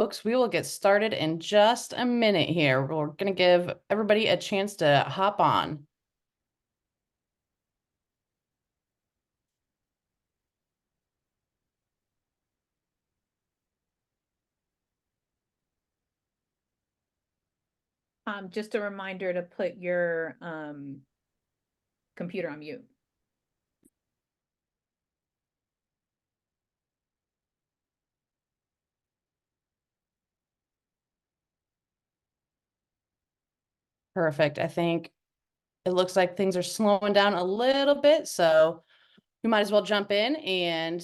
Folks, we will get started in just a minute here. We're going to give everybody a chance to hop on. Just a reminder to put your computer on mute. Perfect. I think it looks like things are slowing down a little bit, so we might as well jump in and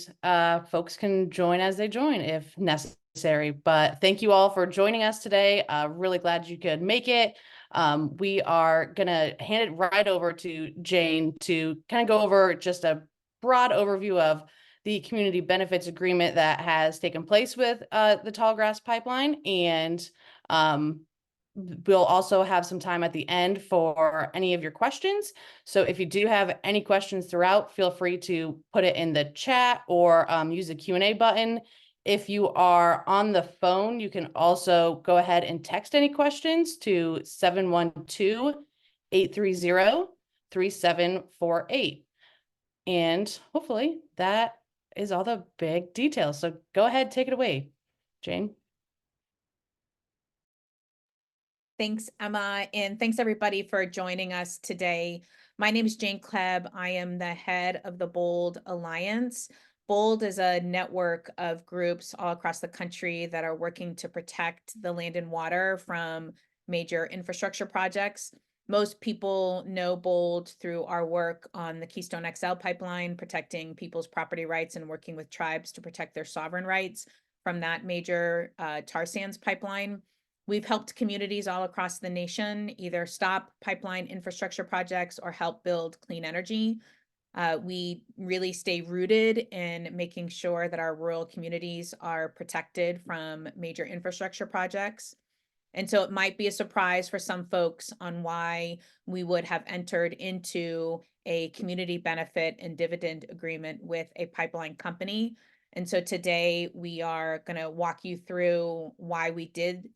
folks can join as they join if necessary. But thank you all for joining us today. Really glad you could make it. We are going to hand it right over to Jane to kind of go over just a broad overview of the community benefits agreement that has taken place with the Tallgrass Pipeline. And we'll also have some time at the end for any of your questions. So if you do have any questions throughout, feel free to put it in the chat or use the Q&A button. If you are on the phone, you can also go ahead and text any questions to 712-830-3748. And hopefully that is all the big details. So go ahead, take it away, Jane. Thanks, Emma, and thanks everybody for joining us today. My name is Jane Kleb. I am the head of the BOLD Alliance. BOLD is a network of groups all across the country that are working to protect the land and water from major infrastructure projects. Most people know BOLD through our work on the Keystone XL pipeline, protecting people's property rights and working with tribes to protect their sovereign rights from that major tar sands pipeline. We've helped communities all across the nation either stop pipeline infrastructure projects or help build clean energy. We really stay rooted in making sure that our rural communities are protected from major infrastructure projects. And so it might be a surprise for some folks on why we would have entered into a community benefit and dividend agreement with a pipeline company. And so today we are going to walk you through why we did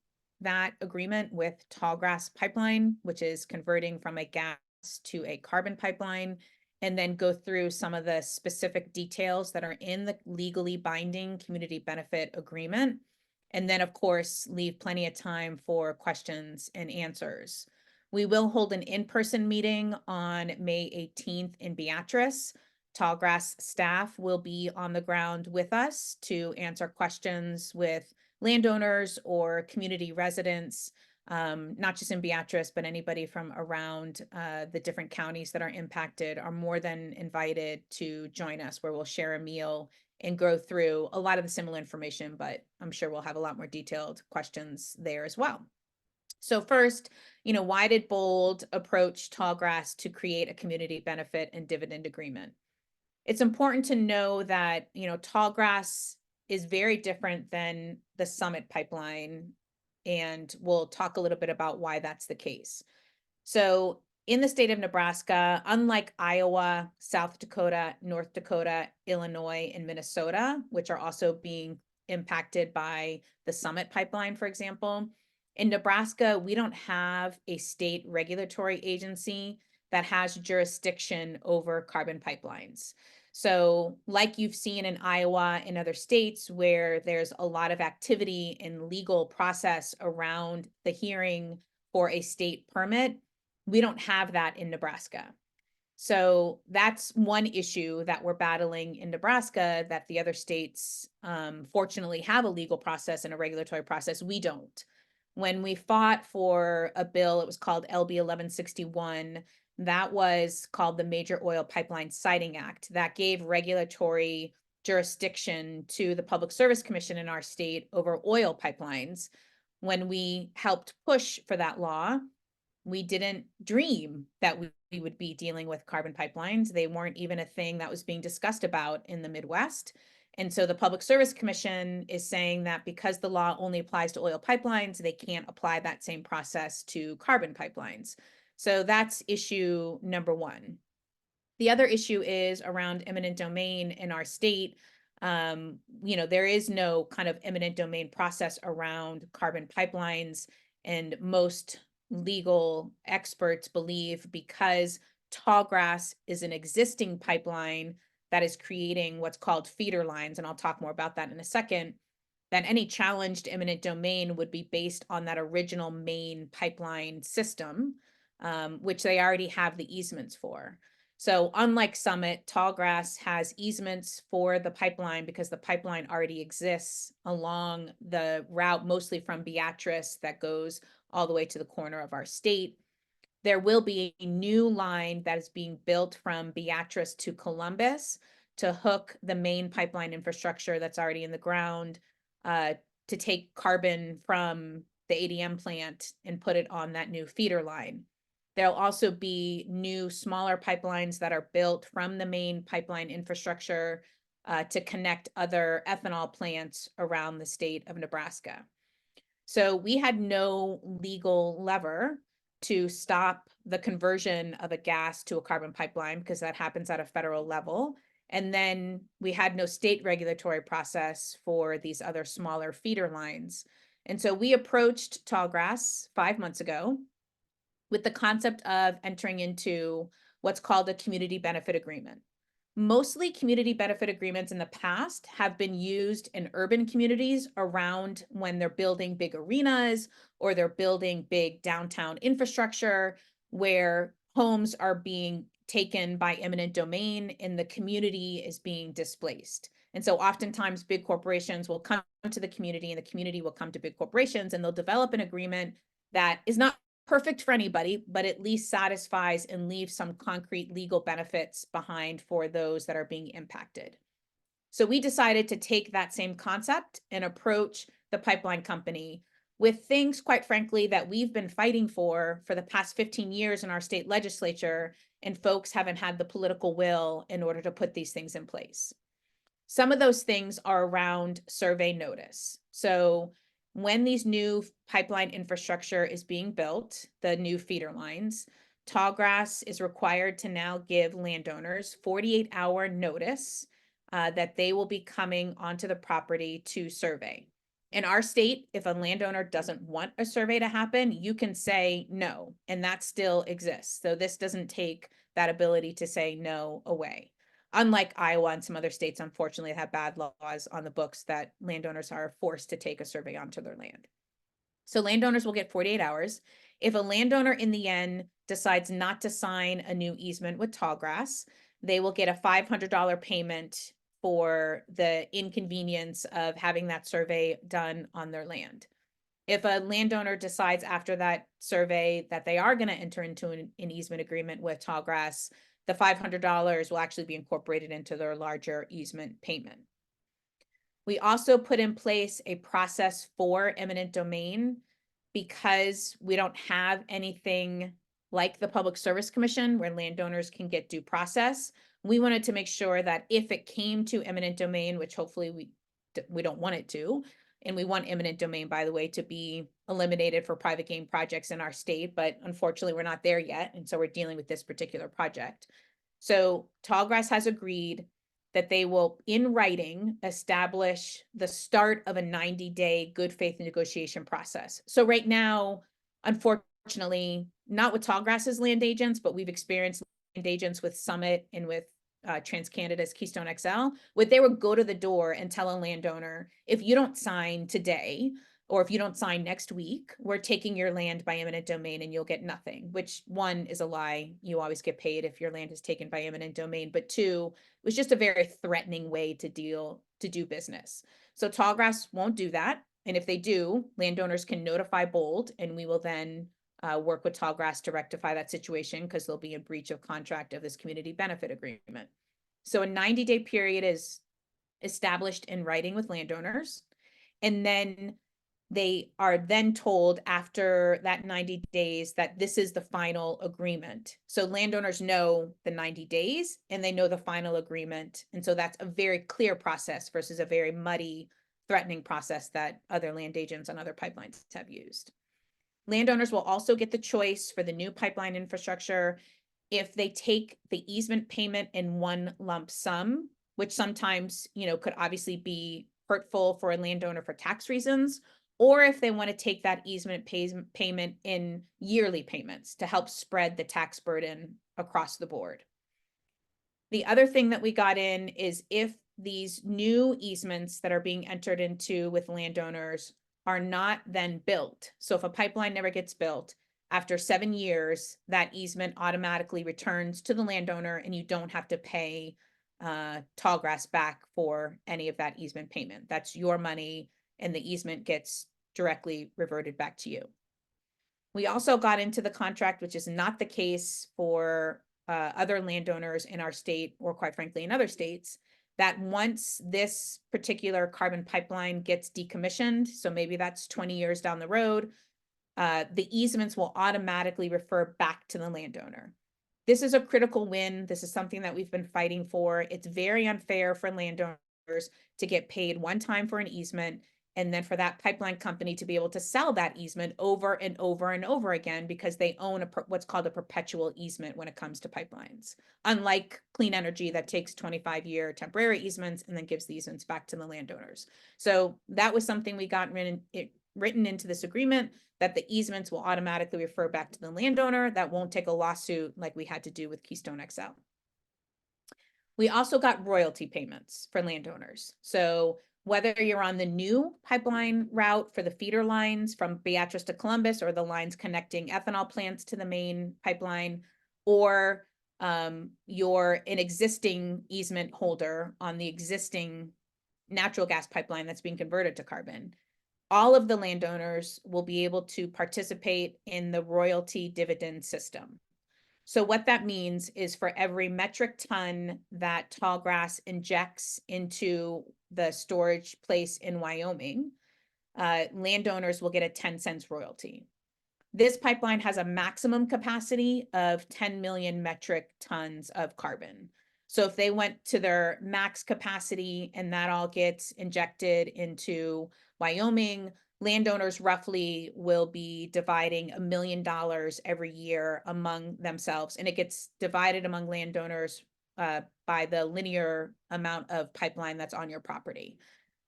that agreement with Tallgrass Pipeline, which is converting from a gas to a carbon pipeline, and then go through some of the specific details that are in the legally binding community benefit agreement. And then, of course, leave plenty of time for questions and answers. We will hold an in-person meeting on May 18th in Beatrice. Tallgrass staff will be on the ground with us to answer questions with landowners or community residents, not just in Beatrice, but anybody from around the different counties that are impacted are more than invited to join us, where we'll share a meal and go through a lot of the similar information, but I'm sure we'll have a lot more detailed questions there as well. So first, why did BOLD approach Tallgrass to create a community benefit and dividend agreement? It's important to know that, Tallgrass is very different than the Summit pipeline, and we'll talk a little bit about why that's the case. So in the state of Nebraska, unlike Iowa, South Dakota, North Dakota, Illinois, and Minnesota, which are also being impacted by the Summit pipeline, for example, in Nebraska, we don't have a state regulatory agency that has jurisdiction over carbon pipelines. So like you've seen in Iowa and other states where there's a lot of activity and legal process around the hearing for a state permit, we don't have that in Nebraska. So that's one issue that we're battling in Nebraska, that the other states fortunately have a legal process and a regulatory process. We don't. When we fought for a bill, it was called LB 1161. That was called the Major Oil Pipeline Siting Act. That gave regulatory jurisdiction to the Public Service Commission in our state over oil pipelines. When we helped push for that law, we didn't dream that we would be dealing with carbon pipelines. They weren't even a thing that was being discussed about in the Midwest. And so the Public Service Commission is saying that because the law only applies to oil pipelines, they can't apply that same process to carbon pipelines. So that's issue number one. The other issue is around eminent domain in our state. There is no kind of eminent domain process around carbon pipelines, and most legal experts believe because Tallgrass is an existing pipeline that is creating what's called feeder lines, and I'll talk more about that in a second, that any challenged eminent domain would be based on that original main pipeline system, which they already have the easements for. So unlike Summit, Tallgrass has easements for the pipeline because the pipeline already exists along the route, mostly from Beatrice, that goes all the way to the corner of our state. There will be a new line that is being built from Beatrice to Columbus to hook the main pipeline infrastructure that's already in the ground, to take carbon from the ADM plant and put it on that new feeder line. There'll also be new smaller pipelines that are built from the main pipeline infrastructure to connect other ethanol plants around the state of Nebraska. So we had no legal lever to stop the conversion of a gas to a carbon pipeline because that happens at a federal level. And then we had no state regulatory process for these other smaller feeder lines. And so we approached Tallgrass 5 months ago with the concept of entering into what's called a community benefit agreement. Mostly community benefit agreements in the past have been used in urban communities around when they're building big arenas or they're building big downtown infrastructure where homes are being taken by eminent domain and the community is being displaced. And so oftentimes big corporations will come to the community and the community will come to big corporations and they'll develop an agreement that is not perfect for anybody, but at least satisfies and leaves some concrete legal benefits behind for those that are being impacted. So we decided to take that same concept and approach the pipeline company with things, quite frankly, that we've been fighting for the past 15 years in our state legislature, and folks haven't had the political will in order to put these things in place. Some of those things are around survey notice. So when these new pipeline infrastructure is being built, the new feeder lines, Tallgrass is required to now give landowners 48-hour notice that they will be coming onto the property to survey. In our state, if a landowner doesn't want a survey to happen, you can say no, and that still exists. So this doesn't take that ability to say no away. Unlike Iowa and some other states, unfortunately, have bad laws on the books that landowners are forced to take a survey onto their land. So landowners will get 48 hours. If a landowner in the end decides not to sign a new easement with Tallgrass, they will get a $500 payment for the inconvenience of having that survey done on their land. If a landowner decides after that survey that they are going to enter into an easement agreement with Tallgrass, the $500 will actually be incorporated into their larger easement payment. We also put in place a process for eminent domain because we don't have anything like the Public Service Commission where landowners can get due process. We wanted to make sure that if it came to eminent domain, which hopefully we don't want it to, and we want eminent domain, by the way, to be eliminated for private game projects in our state, but unfortunately we're not there yet. And so we're dealing with this particular project. So Tallgrass has agreed that they will, in writing, establish the start of a 90-day good faith negotiation process. So right now, unfortunately, not with Tallgrass's land agents, but we've experienced land agents with Summit and with TransCanada's Keystone XL, where they would go to the door and tell a landowner, if you don't sign today, or if you don't sign next week, we're taking your land by eminent domain and you'll get nothing, which one is a lie. You always get paid if your land is taken by eminent domain. But two, it was just a very threatening way to do business. So Tallgrass won't do that. And if they do, landowners can notify Bold and we will then work with Tallgrass to rectify that situation because they'll be in breach of contract of this community benefit agreement. So a 90-day period is established in writing with landowners. And then they are then told after that 90 days that this is the final agreement. So landowners know the 90 days and they know the final agreement. And so that's a very clear process versus a very muddy, threatening process that other land agents and other pipelines have used. Landowners will also get the choice for the new pipeline infrastructure if they take the easement payment in one lump sum, which sometimes, could obviously be hurtful for a landowner for tax reasons, or if they want to take that easement payment in yearly payments to help spread the tax burden across the board. The other thing that we got in is if these new easements that are being entered into with landowners are not then built. So if a pipeline never gets built, after 7 years, that easement automatically returns to the landowner and you don't have to pay Tallgrass back for any of that easement payment. That's your money and the easement gets directly reverted back to you. We also got into the contract, which is not the case for other landowners in our state, or quite frankly, in other states, that once this particular carbon pipeline gets decommissioned, so maybe that's 20 years down the road, the easements will automatically refer back to the landowner. This is a critical win. This is something that we've been fighting for. It's very unfair for landowners to get paid one time for an easement and then for that pipeline company to be able to sell that easement over and over and over again because they own what's called a perpetual easement when it comes to pipelines. Unlike clean energy that takes 25-year temporary easements and then gives the easements back to the landowners. So that was something we got written into this agreement, that the easements will automatically refer back to the landowner. That won't take a lawsuit like we had to do with Keystone XL. We also got royalty payments for landowners. So whether you're on the new pipeline route for the feeder lines from Beatrice to Columbus, or the lines connecting ethanol plants to the main pipeline, or you're an existing easement holder on the existing natural gas pipeline that's being converted to carbon, all of the landowners will be able to participate in the royalty dividend system. So what that means is for every metric ton that Tallgrass injects into the storage place in Wyoming, landowners will get a 10 cents royalty. This pipeline has a maximum capacity of 10 million metric tons of carbon. So if they went to their max capacity and that all gets injected into Wyoming, landowners roughly will be dividing $1 million every year among themselves. And it gets divided among landowners by the linear amount of pipeline that's on your property.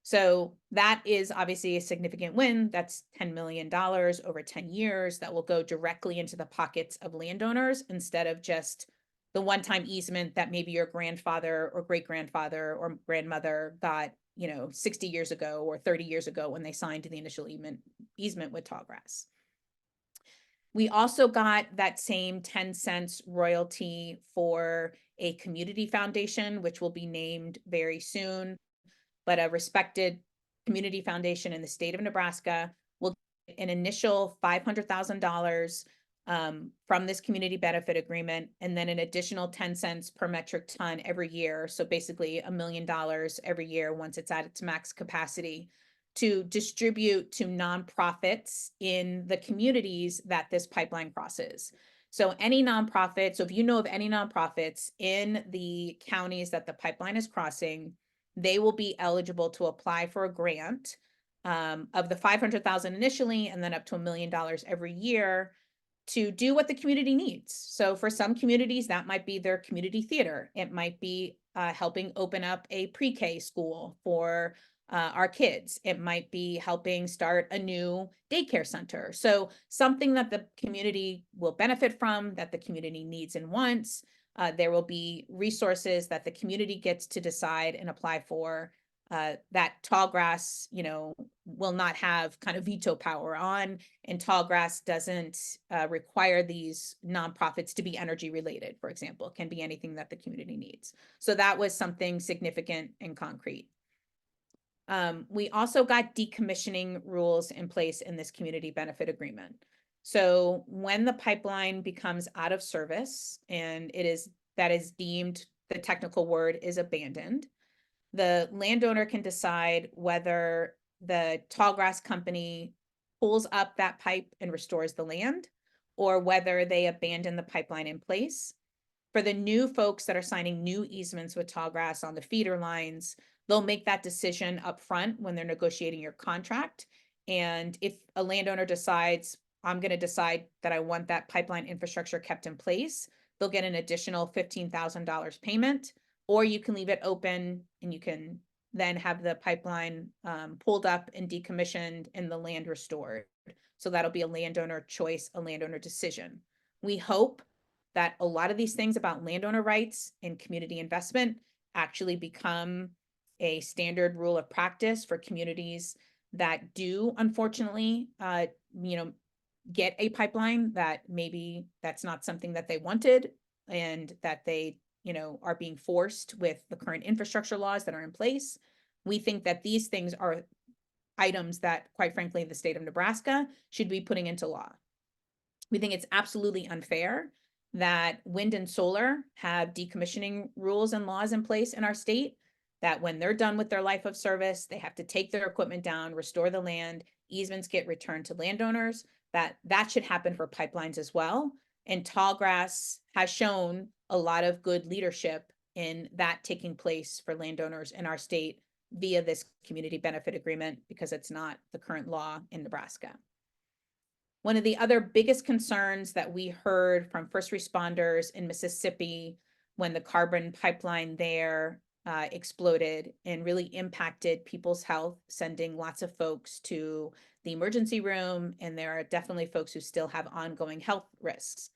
So that is obviously a significant win. That's $10 million over 10 years that will go directly into the pockets of landowners instead of just the one-time easement that maybe your grandfather or great-grandfather or grandmother got, 60 years ago or 30 years ago when they signed the initial easement with Tallgrass. We also got that same 10 cents royalty for a community foundation, which will be named very soon, but a respected community foundation in the state of Nebraska will get an initial $500,000 from this community benefit agreement, and then an additional 10 cents per metric ton every year. So basically $1 million every year once it's at its max capacity, to distribute to nonprofits in the communities that this pipeline crosses. So any nonprofit, so if you know of any nonprofits in the counties that the pipeline is crossing, they will be eligible to apply for a grant of the $500,000 initially, and then up to $1 million every year to do what the community needs. So for some communities, that might be their community theater. It might be helping open up a pre-K school for our kids. It might be helping start a new daycare center. So something that the community will benefit from, that the community needs and wants. There will be resources that the community gets to decide and apply for, that Tallgrass, will not have kind of veto power on, and Tallgrass doesn't require these nonprofits to be energy related, for example. It can be anything that the community needs. So that was something significant and concrete. We also got decommissioning rules in place in this community benefit agreement. So when the pipeline becomes out of service and that is deemed, the technical word is abandoned, the landowner can decide whether the Tallgrass company pulls up that pipe and restores the land, or whether they abandon the pipeline in place. For the new folks that are signing new easements with Tallgrass on the feeder lines, they'll make that decision up front when they're negotiating your contract. And if a landowner decides, I'm going to decide that I want that pipeline infrastructure kept in place, they'll get an additional $15,000 payment. or you can leave it open and you can then have the pipeline pulled up and decommissioned and the land restored. So that'll be a landowner choice, a landowner decision. We hope that a lot of these things about landowner rights and community investment actually become a standard rule of practice for communities that do, unfortunately, get a pipeline that maybe that's not something that they wanted, and that they, are being forced with the current infrastructure laws that are in place. We think that these things are items that, quite frankly, the state of Nebraska should be putting into law. We think it's absolutely unfair that wind and solar have decommissioning rules and laws in place in our state, that when they're done with their life of service, they have to take their equipment down, restore the land, easements get returned to landowners, that should happen for pipelines as well. And Tallgrass has shown a lot of good leadership in that taking place for landowners in our state via this community benefit agreement, because it's not the current law in Nebraska. One of the other biggest concerns that we heard from first responders in Mississippi when the carbon pipeline there exploded and really impacted people's health, sending lots of folks to the emergency room, and there are definitely folks who still have ongoing health risks.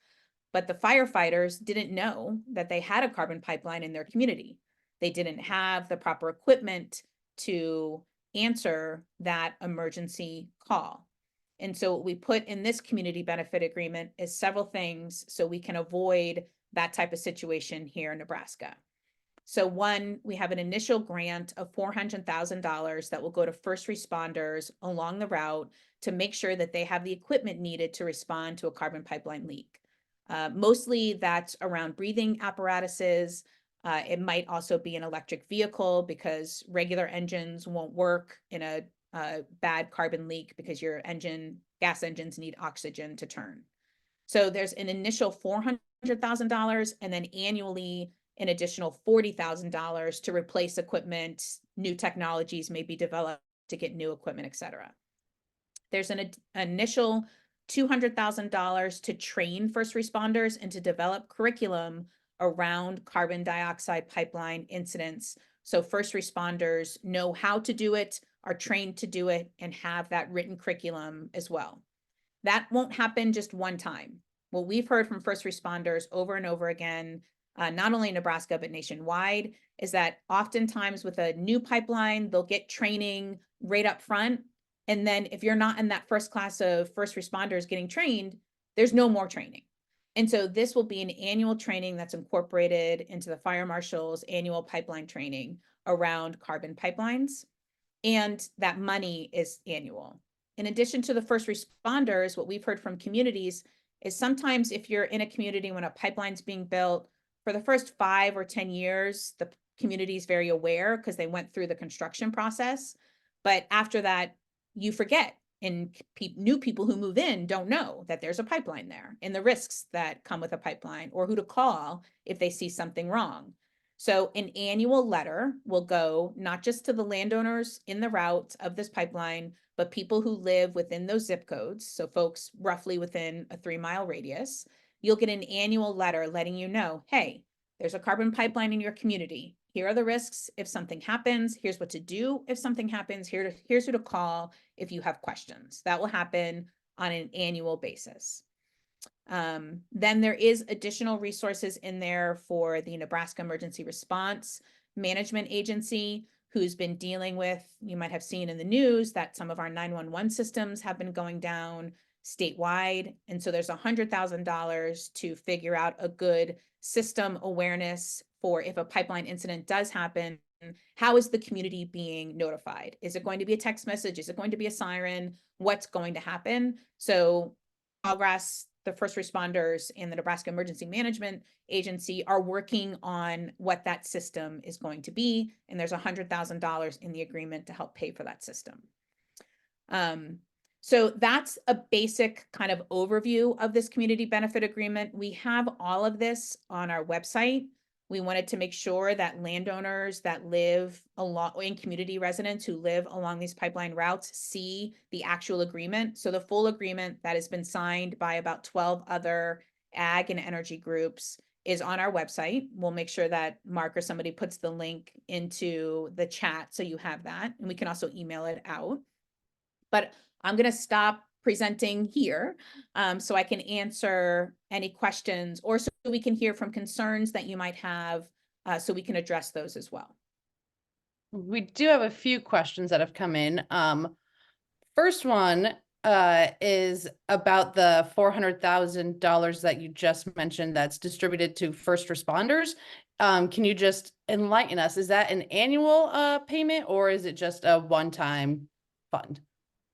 But the firefighters didn't know that they had a carbon pipeline in their community. They didn't have the proper equipment to answer that emergency call. And so what we put in this community benefit agreement is several things so we can avoid that type of situation here in Nebraska. So one, we have an initial grant of $400,000 that will go to first responders along the route to make sure that they have the equipment needed to respond to a carbon pipeline leak. Mostly that's around breathing apparatuses. It might also be an electric vehicle, because regular engines won't work in a bad carbon leak, because your gas engines need oxygen to turn. So there's an initial $400,000, and then annually an additional $40,000 to replace equipment. New technologies may be developed to get new equipment, et cetera. There's an initial $200,000 to train first responders and to develop curriculum around carbon dioxide pipeline incidents. So first responders know how to do it, are trained to do it, and have that written curriculum as well. That won't happen just one time. What we've heard from first responders over and over again, not only in Nebraska, but nationwide, is that oftentimes with a new pipeline, they'll get training right up front. And then if you're not in that first class of first responders getting trained, there's no more training. And so this will be an annual training that's incorporated into the fire marshal's annual pipeline training around carbon pipelines. And that money is annual. In addition to the first responders, what we've heard from communities is sometimes if you're in a community when a pipeline's being built, for the first 5 or 10 years, the community is very aware because they went through the construction process. But after that, you forget, and new people who move in don't know that there's a pipeline there and the risks that come with a pipeline, or who to call if they see something wrong. So an annual letter will go not just to the landowners in the route of this pipeline, but people who live within those zip codes. So folks roughly within a 3-mile radius, you'll get an annual letter letting you know, hey, there's a carbon pipeline in your community. Here are the risks if something happens. Here's what to do if something happens. Here's who to call if you have questions. That will happen on an annual basis. Then there is additional resources in there for the Nebraska Emergency Response Management Agency, who's been dealing with, you might have seen in the news that some of our 911 systems have been going down statewide. And so there's $100,000 to figure out a good system awareness for if a pipeline incident does happen, how is the community being notified? Is it going to be a text message? Is it going to be a siren? What's going to happen? So Tallgrass, the first responders, and the Nebraska Emergency Management Agency are working on what that system is going to be. And there's $100,000 in the agreement to help pay for that system. So that's a basic kind of overview of this community benefit agreement. We have all of this on our website. We wanted to make sure that landowners that live along, and community residents who live along these pipeline routes see the actual agreement. So the full agreement that has been signed by about 12 other ag and energy groups is on our website. We'll make sure that Mark or somebody puts the link into the chat so you have that, and we can also email it out. But I'm going to stop presenting here so I can answer any questions, or so we can hear from concerns that you might have, so we can address those as well. We do have a few questions that have come in. First one is about the $400,000 that you just mentioned that's distributed to first responders. Can you just enlighten us? Is that an annual payment, or is it just a one-time fund?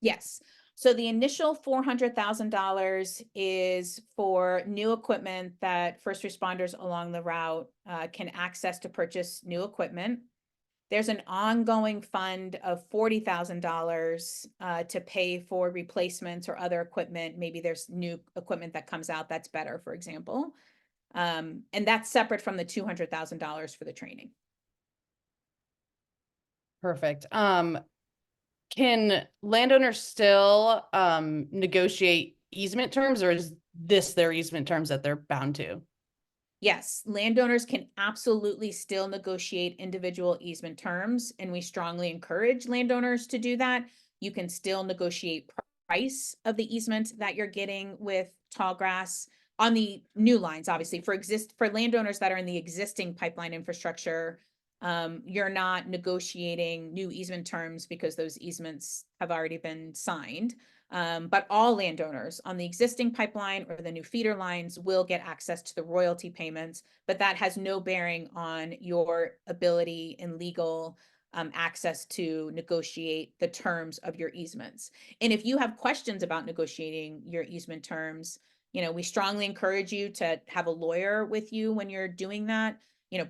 Yes. So the initial $400,000 is for new equipment that first responders along the route can access to purchase new equipment. There's an ongoing fund of $40,000 to pay for replacements or other equipment. Maybe there's new equipment that comes out that's better, for example. And that's separate from the $200,000 for the training. Perfect. Can landowners still negotiate easement terms, or is this their easement terms that they're bound to? Yes, landowners can absolutely still negotiate individual easement terms, and we strongly encourage landowners to do that. You can still negotiate price of the easement that you're getting with Tallgrass on the new lines. Obviously, for landowners that are in the existing pipeline infrastructure, you're not negotiating new easement terms because those easements have already been signed. But all landowners on the existing pipeline or the new feeder lines will get access to the royalty payments, but that has no bearing on your ability and legal access to negotiate the terms of your easements. And if you have questions about negotiating your easement terms, we strongly encourage you to have a lawyer with you when you're doing that.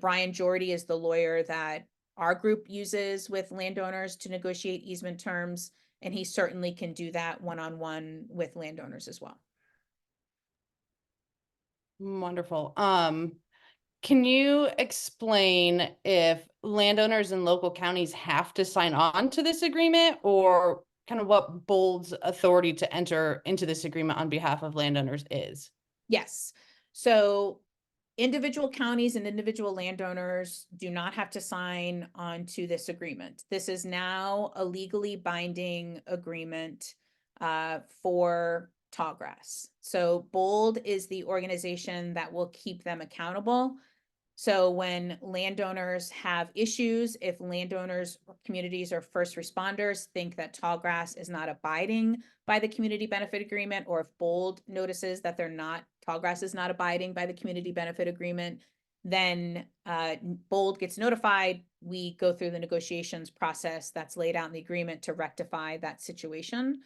Brian Jordy is the lawyer that our group uses with landowners to negotiate easement terms, and he certainly can do that one-on-one with landowners as well. Wonderful. Can you explain if landowners in local counties have to sign on to this agreement, or kind of what BOLD's authority to enter into this agreement on behalf of landowners is? Yes. So individual counties and individual landowners do not have to sign on to this agreement. This is now a legally binding agreement for Tallgrass. So BOLD is the organization that will keep them accountable. So when landowners have issues, if landowners, communities, or first responders think that Tallgrass is not abiding by the community benefit agreement, or if BOLD notices that Tallgrass is not abiding by the community benefit agreement, then BOLD gets notified. We go through the negotiations process that's laid out in the agreement to rectify that situation.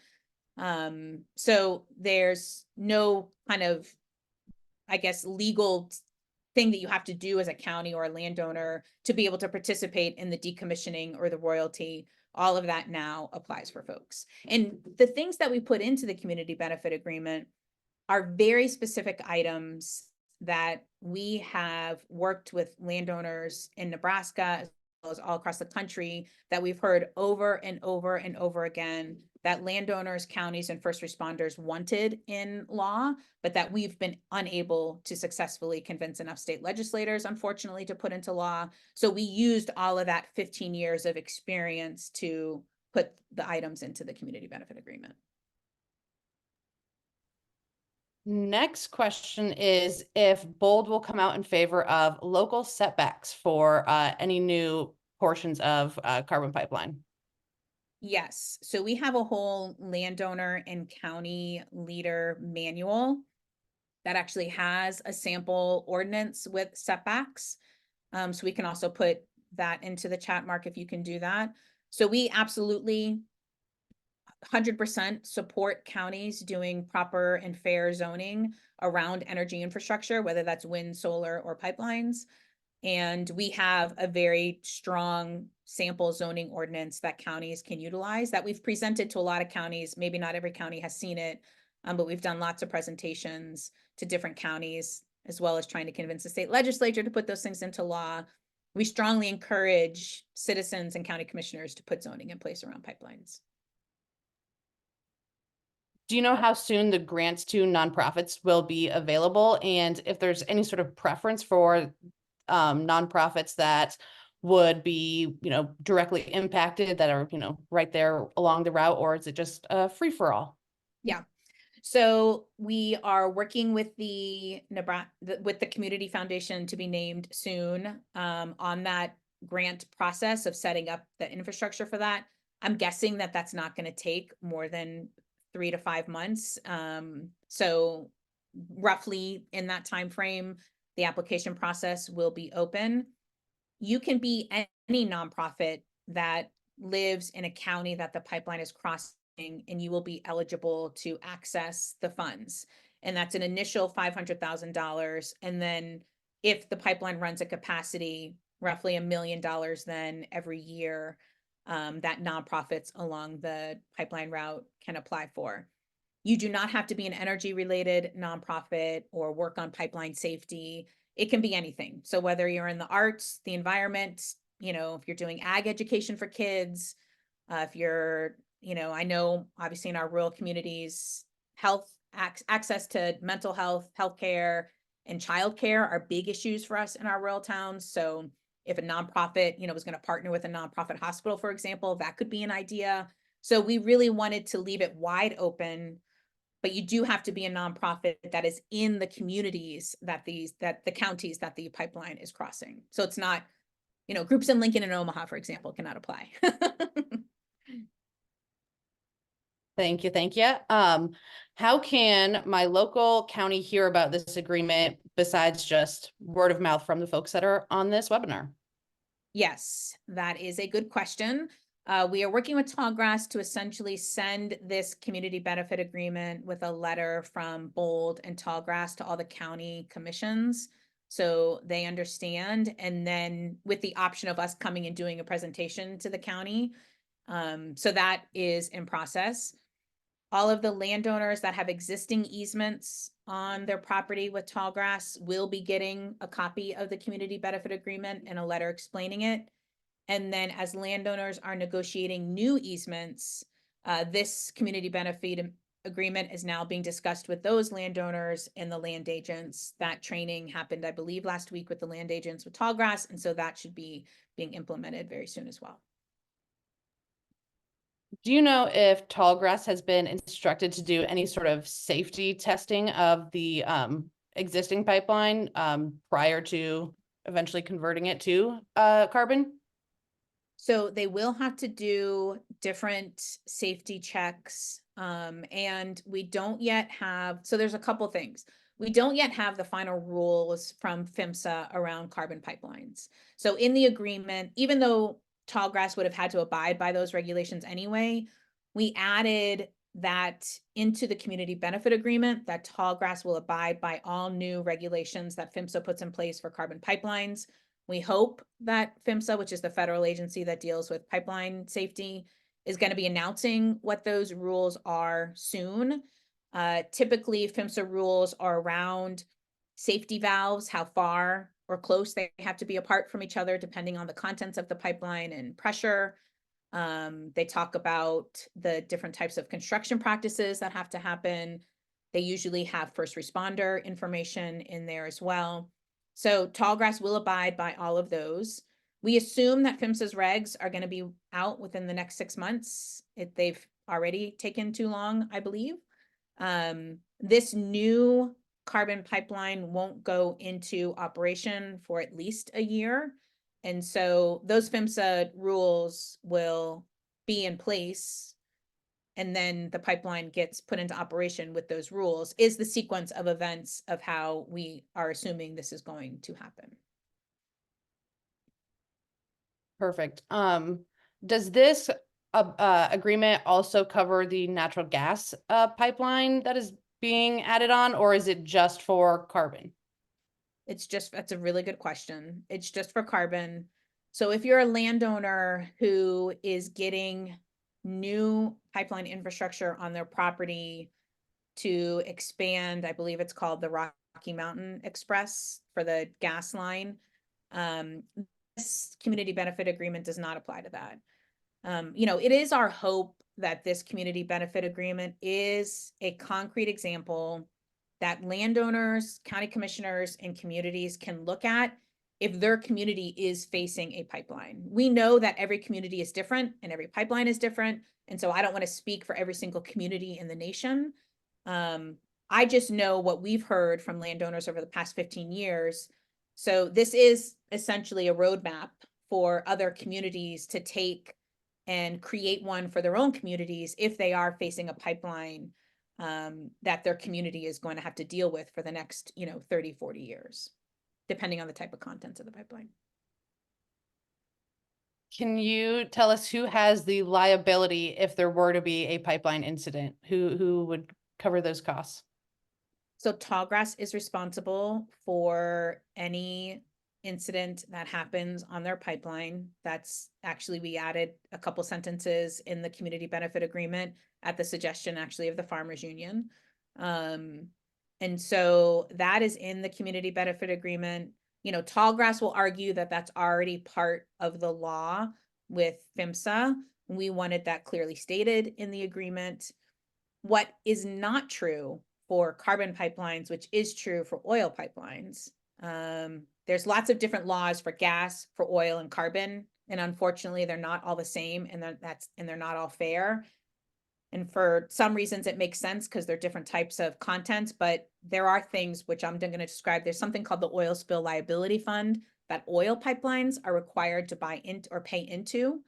So there's no kind of, I guess, legal thing that you have to do as a county or a landowner to be able to participate in the decommissioning or the royalty. All of that now applies for folks. And the things that we put into the community benefit agreement are very specific items that we have worked with landowners in Nebraska, as well as all across the country, that we've heard over and over and over again that landowners, counties, and first responders wanted in law, but that we've been unable to successfully convince enough state legislators, unfortunately, to put into law. So we used all of that 15 years of experience to put the items into the community benefit agreement. Next question is if BOLD will come out in favor of local setbacks for any new portions of Carbon Pipeline. Yes, so we have a whole landowner and county leader manual that actually has a sample ordinance with setbacks. So we can also put that into the chat, Mark, if you can do that. So we absolutely 100% support counties doing proper and fair zoning around energy infrastructure, whether that's wind, solar, or pipelines. And we have a very strong sample zoning ordinance that counties can utilize that we've presented to a lot of counties. Maybe not every county has seen it, but we've done lots of presentations to different counties, as well as trying to convince the state legislature to put those things into law. We strongly encourage citizens and county commissioners to put zoning in place around pipelines. Do you know how soon the grants to nonprofits will be available? And if there's any sort of preference for nonprofits that would be, directly impacted, that are, right there along the route, or is it just a free for all? Yeah. So we are working with the Nebraska, with the Community Foundation to be named soon, on that grant process of setting up the infrastructure for that. I'm guessing that that's not going to take more than 3 to 5 months. So roughly in that time frame, the application process will be open. You can be any nonprofit that lives in a county that the pipeline is crossing, and you will be eligible to access the funds. And that's an initial $500,000. And then if the pipeline runs at capacity, roughly $1 million then every year, that nonprofits along the pipeline route can apply for. You do not have to be an energy related nonprofit or work on pipeline safety. It can be anything. So whether you're in the arts, the environment, if you're doing ag education for kids, if you're, I know obviously in our rural communities, health access to mental health, healthcare, and childcare are big issues for us in our rural towns. So if a nonprofit, was going to partner with a nonprofit hospital, for example, that could be an idea. So we really wanted to leave it wide open, but you do have to be a nonprofit that is in the communities that the counties that the pipeline is crossing. So it's not, groups in Lincoln and Omaha, for example, cannot apply. Thank you, thank you. How can my local county hear about this agreement besides just word of mouth from the folks that are on this webinar? Yes, that is a good question. We are working with Tallgrass to essentially send this community benefit agreement with a letter from Bold and Tallgrass to all the county commissions, so they understand, and then with the option of us coming and doing a presentation to the county. So that is in process. All of the landowners that have existing easements on their property with Tallgrass will be getting a copy of the community benefit agreement and a letter explaining it. And then as landowners are negotiating new easements, this community benefit agreement is now being discussed with those landowners and the land agents. That training happened, I believe, last week with the land agents with Tallgrass. And so that should be being implemented very soon as well. Do you know if Tallgrass has been instructed to do any sort of safety testing of the existing pipeline prior to eventually converting it to carbon? So they will have to do different safety checks. And we don't yet have, so there's a couple things. We don't yet have the final rules from PHMSA around carbon pipelines. So in the agreement, even though Tallgrass would have had to abide by those regulations anyway, we added that into the community benefit agreement that Tallgrass will abide by all new regulations that PHMSA puts in place for carbon pipelines. We hope that PHMSA, which is the federal agency that deals with pipeline safety, is going to be announcing what those rules are soon. Typically, PHMSA rules are around safety valves, how far or close they have to be apart from each other, depending on the contents of the pipeline and pressure. They talk about the different types of construction practices that have to happen. They usually have first responder information in there as well. So Tallgrass will abide by all of those. We assume that PHMSA's regs are going to be out within the next 6 months. They've already taken too long, I believe. This new carbon pipeline won't go into operation for at least a year. And so those PHMSA rules will be in place, and then the pipeline gets put into operation with those rules, is the sequence of events of how we are assuming this is going to happen. Perfect. Does this agreement also cover the natural gas pipeline that is being added on, or is it just for carbon? That's a really good question. It's just for carbon. So if you're a landowner who is getting new pipeline infrastructure on their property to expand, I believe it's called the Rocky Mountain Express for the gas line, this community benefit agreement does not apply to that. It is our hope that this community benefit agreement is a concrete example that landowners, county commissioners, and communities can look at if their community is facing a pipeline. We know that every community is different and every pipeline is different. And so I don't want to speak for every single community in the nation. I just know what we've heard from landowners over the past 15 years. So this is essentially a roadmap for other communities to take and create one for their own communities if they are facing a pipeline that their community is going to have to deal with for the next, 30, 40 years, depending on the type of contents of the pipeline. Can you tell us who has the liability if there were to be a pipeline incident? Who would cover those costs? So Tallgrass is responsible for any incident that happens on their pipeline. That's actually, we added a couple sentences in the community benefit agreement at the suggestion actually of the Farmers Union. And so that is in the community benefit agreement. Tallgrass will argue that that's already part of the law with PHMSA. We wanted that clearly stated in the agreement. What is not true for carbon pipelines, which is true for oil pipelines. There's lots of different laws for gas, for oil, and carbon, and unfortunately, they're not all the same, and they're not all fair. And for some reasons, it makes sense because they're different types of contents, but there are things which I'm going to describe. There's something called the Oil Spill Liability Fund that oil pipelines are required to buy into or pay into.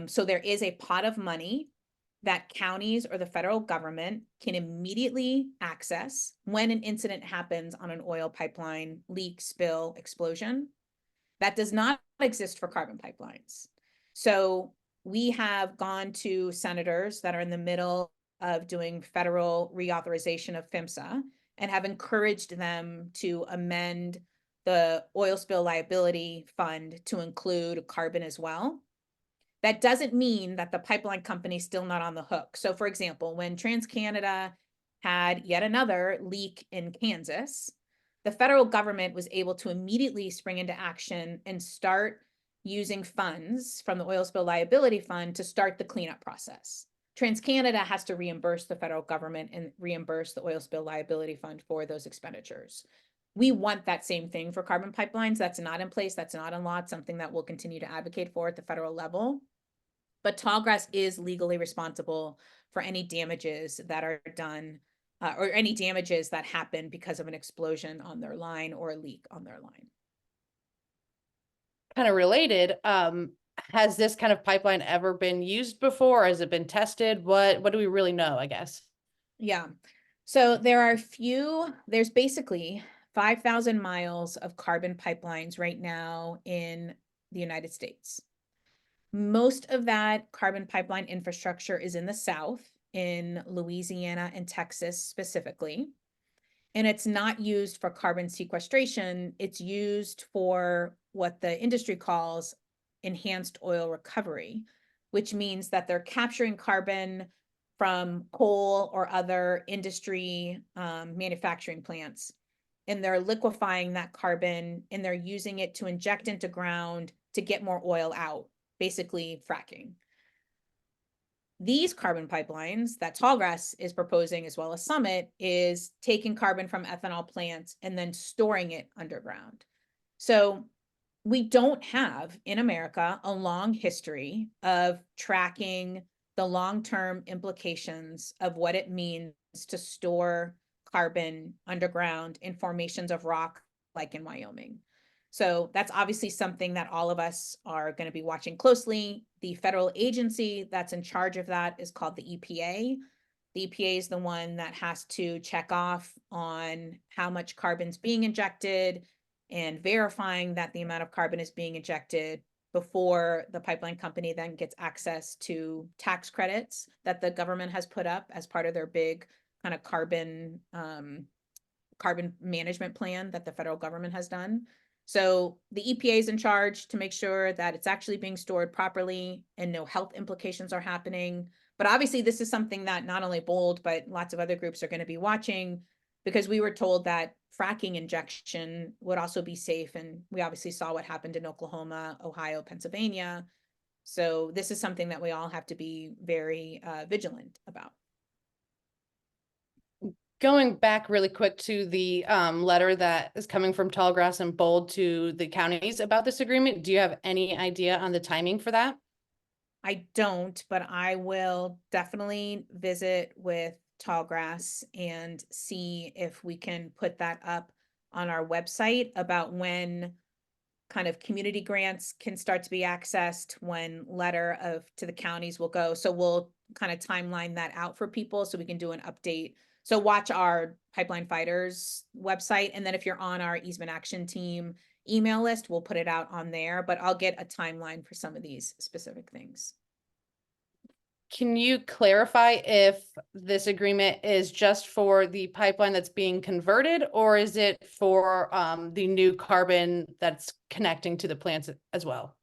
So there is a pot of money that counties or the federal government can immediately access when an incident happens on an oil pipeline, leak, spill, explosion. That does not exist for carbon pipelines. So we have gone to senators that are in the middle of doing federal reauthorization of PHMSA and have encouraged them to amend the oil spill liability fund to include carbon as well. That doesn't mean that the pipeline company is still not on the hook. So for example, when TransCanada had yet another leak in Kansas, the federal government was able to immediately spring into action and start using funds from the Oil Spill Liability Fund to start the cleanup process. TransCanada has to reimburse the federal government and reimburse the Oil Spill Liability Fund for those expenditures. We want that same thing for carbon pipelines. That's not in place. That's not in law. It's something that we'll continue to advocate for at the federal level. But Tallgrass is legally responsible for any damages that are done or any damages that happen because of an explosion on their line or a leak on their line. Kind of related, has this kind of pipeline ever been used before? Has it been tested? What do we really know, I guess? Yeah. So there's basically 5,000 miles of carbon pipelines right now in the United States. Most of that carbon pipeline infrastructure is in the South, in Louisiana and Texas specifically. And it's not used for carbon sequestration. It's used for what the industry calls enhanced oil recovery, which means that they're capturing carbon from coal or other industry manufacturing plants. And they're liquefying that carbon and they're using it to inject into ground to get more oil out, basically fracking. These carbon pipelines that Tallgrass is proposing, as well as Summit, is taking carbon from ethanol plants and then storing it underground. So we don't have in America a long history of tracking the long-term implications of what it means to store carbon underground in formations of rock, like in Wyoming. So that's obviously something that all of us are going to be watching closely. The federal agency that's in charge of that is called the EPA. The EPA is the one that has to check off on how much carbon's being injected and verifying that the amount of carbon is being injected before the pipeline company then gets access to tax credits that the government has put up as part of their big kind of carbon management plan that the federal government has done. So the EPA is in charge to make sure that it's actually being stored properly and no health implications are happening. But obviously this is something that not only BOLD, but lots of other groups are going to be watching, because we were told that fracking injection would also be safe. And we obviously saw what happened in Oklahoma, Ohio, Pennsylvania. So this is something that we all have to be very vigilant about. Going back really quick to the letter that is coming from Tallgrass and Bold to the counties about this agreement, do you have any idea on the timing for that? I don't, but I will definitely visit with Tallgrass and see if we can put that up on our website about when kind of community grants can start to be accessed, when letter of to the counties will go. So we'll kind of timeline that out for people so we can do an update. So watch our Pipeline Fighters website. And then if you're on our easement action team email list, we'll put it out on there, but I'll get a timeline for some of these specific things. Can you clarify if this agreement is just for the pipeline that's being converted, or is it for the new carbon that's connecting to the plants as well?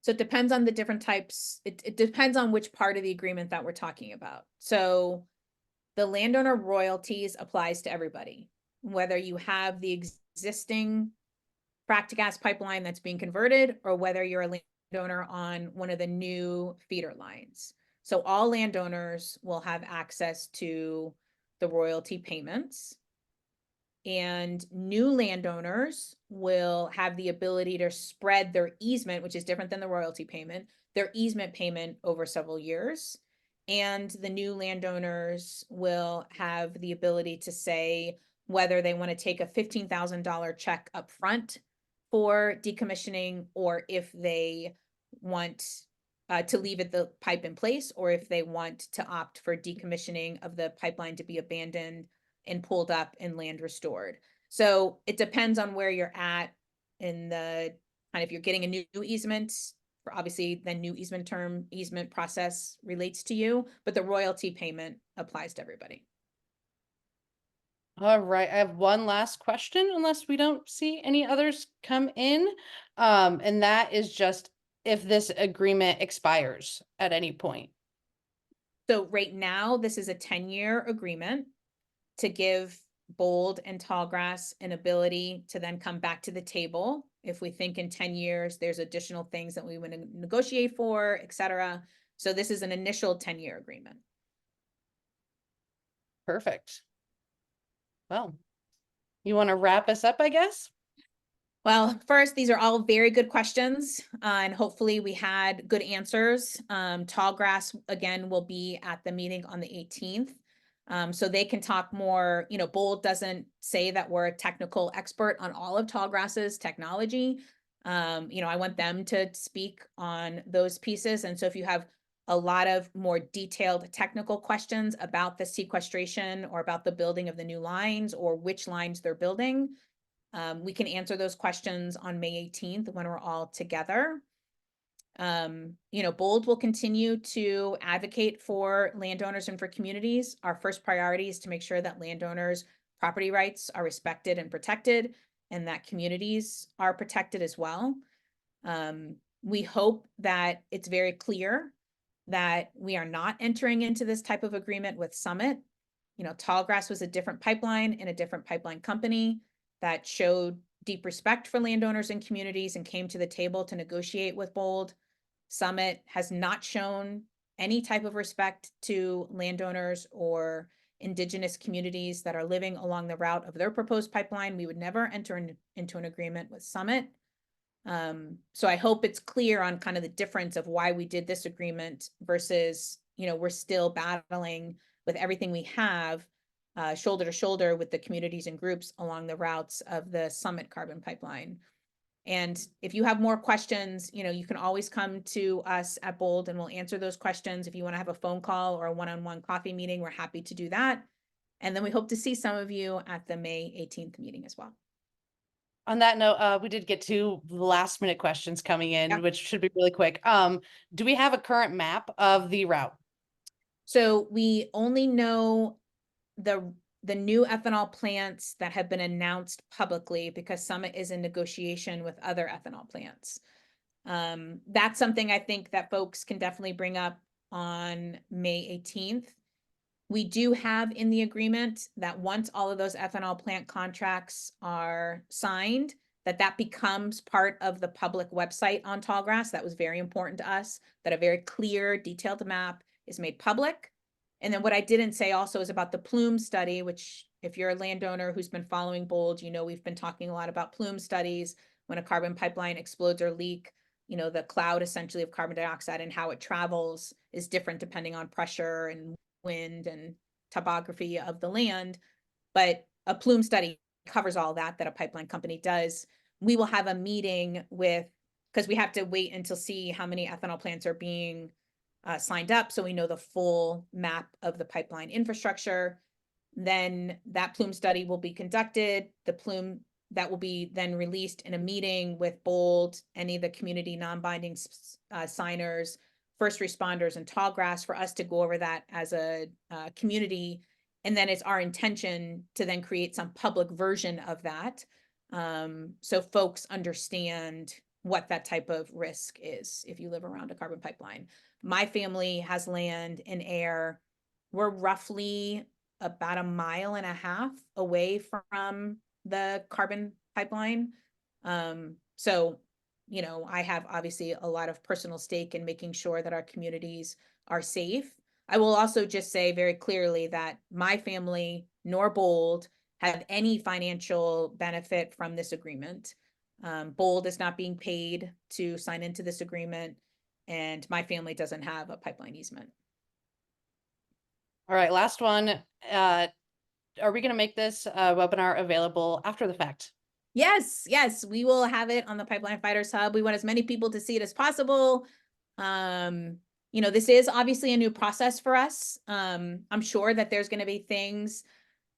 So it depends on the different types. It depends on which part of the agreement that we're talking about. So the landowner royalties applies to everybody, whether you have the existing frac to gas pipeline that's being converted or whether you're a landowner on one of the new feeder lines. So all landowners will have access to the royalty payments. And new landowners will have the ability to spread their easement, which is different than the royalty payment, their easement payment over several years. And the new landowners will have the ability to say whether they want to take a $15,000 check up front for decommissioning, or if they want to leave the pipe in place, or if they want to opt for decommissioning of the pipeline to be abandoned and pulled up and land restored. So it depends on where you're at in the kind of, if you're getting a new easement, for obviously the new easement process relates to you, but the royalty payment applies to everybody. All right, I have one last question, unless we don't see any others come in. And that is just if this agreement expires at any point. So right now, this is a 10-year agreement to give Bold and Tallgrass an ability to then come back to the table if we think in 10 years there's additional things that we want to negotiate for, et cetera. So this is an initial 10-year agreement. Perfect. Well, you want to wrap us up, I guess? Well, first, these are all very good questions, and hopefully we had good answers. Tallgrass, again, will be at the meeting on the 18th. So they can talk more. Bold doesn't say that we're a technical expert on all of Tallgrass's technology. I want them to speak on those pieces. And so if you have a lot of more detailed technical questions about the sequestration or about the building of the new lines or which lines they're building, we can answer those questions on May 18th when we're all together. Bold will continue to advocate for landowners and for communities. Our first priority is to make sure that landowners' property rights are respected and protected, and that communities are protected as well. We hope that it's very clear that we are not entering into this type of agreement with Summit. Tallgrass was a different pipeline and a different pipeline company that showed deep respect for landowners and communities and came to the table to negotiate with Bold. Summit has not shown any type of respect to landowners or indigenous communities that are living along the route of their proposed pipeline. We would never enter into an agreement with Summit. So I hope it's clear on kind of the difference of why we did this agreement versus, we're still battling with everything we have, shoulder to shoulder with the communities and groups along the routes of the Summit carbon pipeline. And if you have more questions, you can always come to us at Bold and we'll answer those questions. If you want to have a phone call or a one-on-one coffee meeting, we're happy to do that. And then we hope to see some of you at the May 18th meeting as well. On that note, we did get 2 last minute questions coming in, Yeah. which should be really quick. Do we have a current map of the route? So we only know the new ethanol plants that have been announced publicly because Summit is in negotiation with other ethanol plants. That's something I think that folks can definitely bring up on May 18th. We do have in the agreement that once all of those ethanol plant contracts are signed, that becomes part of the public website on Tallgrass. That was very important to us, that a very clear, detailed map is made public. And then what I didn't say also is about the plume study, which if you're a landowner who's been following Bold, you know, we've been talking a lot about plume studies. When a carbon pipeline explodes or leak, you know, the cloud essentially of carbon dioxide and how it travels is different depending on pressure and wind and topography of the land. But a plume study covers all that a pipeline company does. We will have a meeting with, because we have to wait until see how many ethanol plants are being signed up, so we know the full map of the pipeline infrastructure. Then that plume study will be conducted. The plume that will be then released in a meeting with Bold, any of the community non-binding signers, first responders, and Tallgrass for us to go over that as a community. And then it's our intention to then create some public version of that, so folks understand what that type of risk is if you live around a carbon pipeline. My family has land and air. We're roughly about 1.5 miles away from the carbon pipeline. So, you know, I have obviously a lot of personal stake in making sure that our communities are safe. I will also just say very clearly that my family nor Bold have any financial benefit from this agreement. Bold is not being paid to sign into this agreement, and my family doesn't have a pipeline easement. All right, last one. Are we going to make this webinar available after the fact? Yes, yes, we will have it on the Pipeline Fighters Hub. We want as many people to see it as possible. You know, this is obviously a new process for us. I'm sure that there's going to be things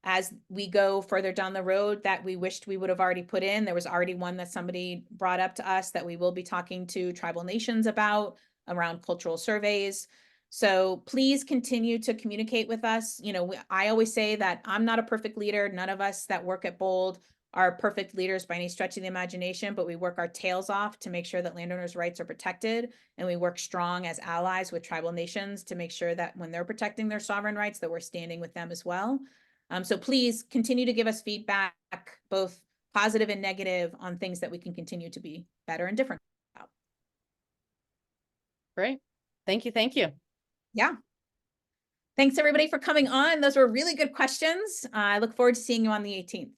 as we go further down the road that we wished we would have already put in. There was already one that somebody brought up to us that we will be talking to tribal nations about around cultural surveys. So please continue to communicate with us. You know, I always say that I'm not a perfect leader. None of us that work at Bold are perfect leaders by any stretch of the imagination, but we work our tails off to make sure that landowners' rights are protected. And we work strong as allies with tribal nations to make sure that when they're protecting their sovereign rights, that we're standing with them as well. So please continue to give us feedback, both positive and negative, on things that we can continue to be better and different about. Great. Thank you. Thank you. Yeah. Thanks everybody for coming on. Those were really good questions. I look forward to seeing you on the 18th.